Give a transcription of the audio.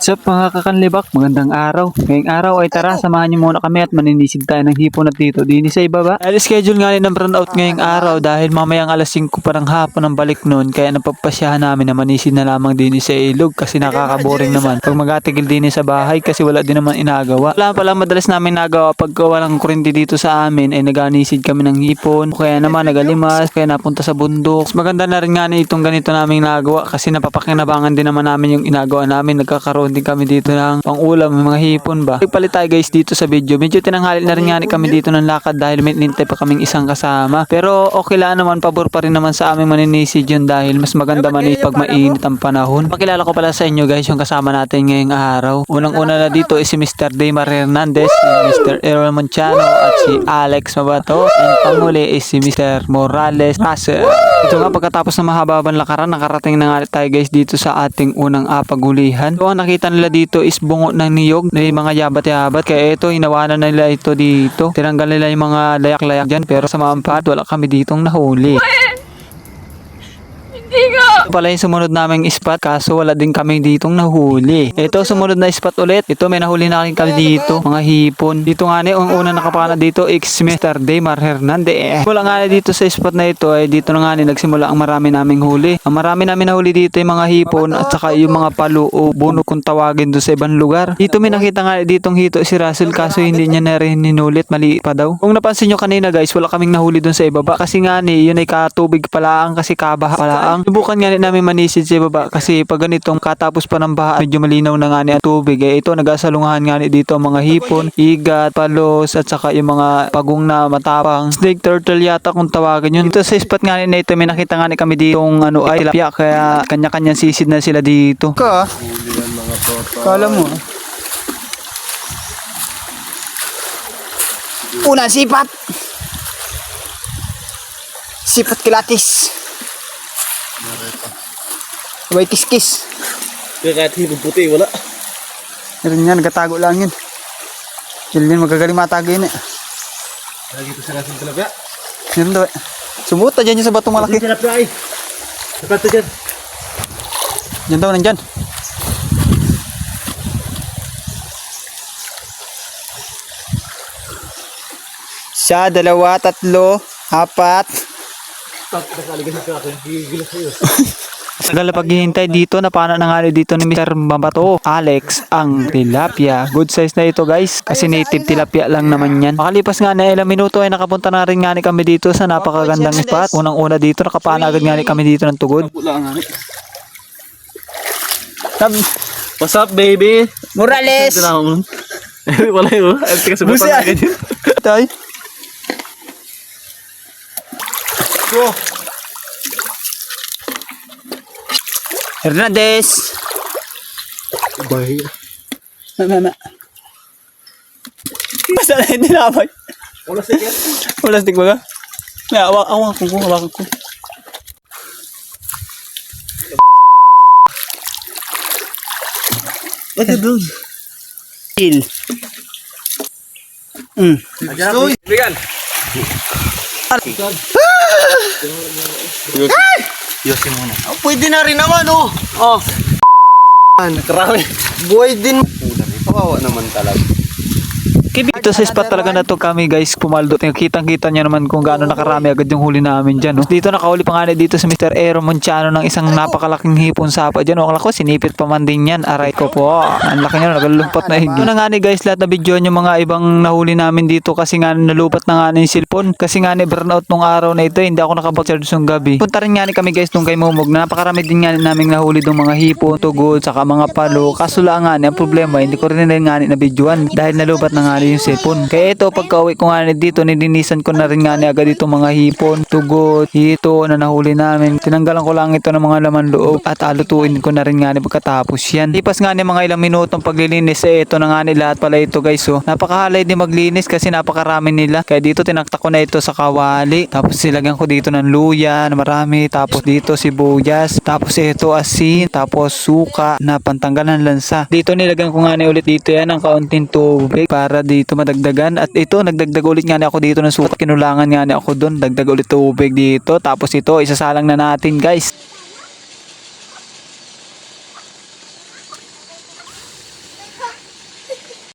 What's up mga kakanlibak, magandang araw. Ngayong araw ay tara, samahan niyo muna kami at maninisid tayo ng hipon at dito din sa ibaba. Dahil schedule nga rin ng burnout ngayong araw dahil mamayang alas 5 pa ng hapon ang balik noon, kaya napagpasyahan namin na manisid na lamang din sa ilog kasi nakakaboring naman pag magatigil din sa bahay kasi wala din naman inagawa. Wala pala madalas namin nagawa pag walang kurente dito sa amin ay naganisid kami ng hipon, kaya naman nagalimas, kaya napunta sa bundok. Mas maganda na rin nga na itong ganito naming nagawa kasi napapakinabangan din naman namin yung inagawa namin. Nagkakaroon din kami dito ng pang-ulam, mga hipon ba. Nagpalit tayo guys dito sa video. Medyo tinanghali na rin nga kami dito ng lakad dahil may nintay pa kaming isang kasama. Pero okay lang naman, pabor pa rin naman sa aming maninisid yun dahil mas maganda man pag mainit ang panahon. Pakilala ko pala sa inyo guys yung kasama natin ngayong araw. Unang-una na dito is si Mr. Daymar Hernandez, si Mr. Errol Monciano at si Alex Mabato. And panguli is si Mr. Morales Russell. Ito nga, pagkatapos ng mahababang lakaran, nakarating na nga tayo guys dito sa ating unang apagulihan. So, ang nakita nila dito is bungo ng niyog, may mga yabat-yabat. Kaya ito, hinawanan na nila ito dito. Tinanggal nila yung mga layak-layak dyan, pero sa maampat, wala kami ditong nahuli. Ito pala yung sumunod naming spot, kaso wala din kami ditong nahuli. Ito, sumunod na spot ulit. Ito, may nahuli na rin kami dito, mga hipon. Dito nga ang unang nakapana dito is Mr. Daymar Hernandez. Wala nga dito sa spot na ito, ay dito na nga nagsimula ang marami naming huli. Ang marami namin nahuli dito yung mga hipon at saka yung mga palo o buno kung tawagin doon sa ibang lugar. Dito may nakita nga ditong hito si Russell, kaso hindi niya na rin ninulit, mali pa daw. Kung napansin nyo kanina guys, wala kaming nahuli doon sa ibaba kasi nga yun ay katubig palaang kasi kabaha palaang. Subukan nga namin manisid sa baba kasi pag ganitong katapos pa ng baha, medyo malinaw na nga ang tubig. Ito, nagasalungahan nga dito ang mga hipon, igat, palos, at saka yung mga pagong na matapang. Snake turtle yata kung tawagin yun. Dito sa spot nga na ito, may nakita nga kami dito yung ay tilapia, kaya kanya-kanyang sisid na sila dito. Kala mo. Una, sipat. Sipat kilatis. Sabay kiskis. Kaya kahit hipon puti, wala. Meron yan, nagatago lang yun. Yun, magagaling matago yun eh. Lagi ito sa kasing tilapia. Meron daw eh. Sumuta dyan yung sa batong malaki. Tilapia ay. Dapat ito dyan. Yan daw, nandyan. Isa, dalawa, tatlo, apat. Nakaligan na ka akin. Gigil sa'yo. Tagal na paghihintay dito, napana na nga dito ni Mr. Mabato, Alex, ang tilapia. Good size na ito guys, kasi native tilapia lang naman yan. Makalipas nga na ilang minuto ay nakapunta na rin nga kami dito sa napakagandang spot. Unang-una dito, nakapana agad nga kami dito ng tugod. What's up, baby? Morales! Wala yun. Ay, tika sa Busi bata. ay. Tay. Go. Hernandez. Bahay. Na. Basta na hindi nabay. Wala sa yan. Wala stick ba ka? May hawakan ko. What's it doing? Chill. Ayan. Bigan. Yosin muna. Pwede na rin naman oh. Oh. Nakarami. Buhay din. Kawawa naman talaga. Dito sa spot talaga na to kami guys pumaldo. Kitang-kita niya naman kung gaano nakarami agad yung huli namin dyan. No? Dito nakahuli pa nga dito sa Mr. Errol Monciano ng isang napakalaking hipon sapa dyan. Akala ko sinipit pa man din yan. Aray ko po. Ang laki niya, nagalumpot na higit. Ito na nga guys, lahat na video nyo mga ibang nahuli namin dito kasi nga nalupat na nga yung cellphone. Kasi nga burnout nung araw na ito. Hindi ako nakapag-charge nung gabi. Punta rin nga kami guys nung kay Mumog. Napakarami din nga namin nahuli ng mga hipon, tugod, saka mga palo. Kaso lang nga ang problema, hindi ko rin nga na videoan dahil nalubat na nga yung cellphone. Kaya ito, pagka-uwi ko nga dito, nilinisan ko na rin nga agad dito mga hipon, tugot, hito na nahuli namin. Tinanggalan ko lang ito ng mga laman loob at alutuin ko na rin nga pagkatapos yan. Lipas nga mga ilang minutong paglilinis, ito na nga lahat pala ito guys. So, napakahalay din maglinis kasi napakarami nila. Kaya dito tinaktak ko na ito sa kawali. Tapos silagyan ko dito ng luya na marami. Tapos dito sibuyas. Tapos ito asin. Tapos suka na pantanggal ng lansa. Dito nilagyan ko nga ulit dito yan ng kaunting tubig para dito madagdagan. At ito, nagdagdag ulit nga ako dito ng suka. Kinulangan nga ako doon. Dagdag ulit tubig dito. Tapos ito, isasalang na natin guys.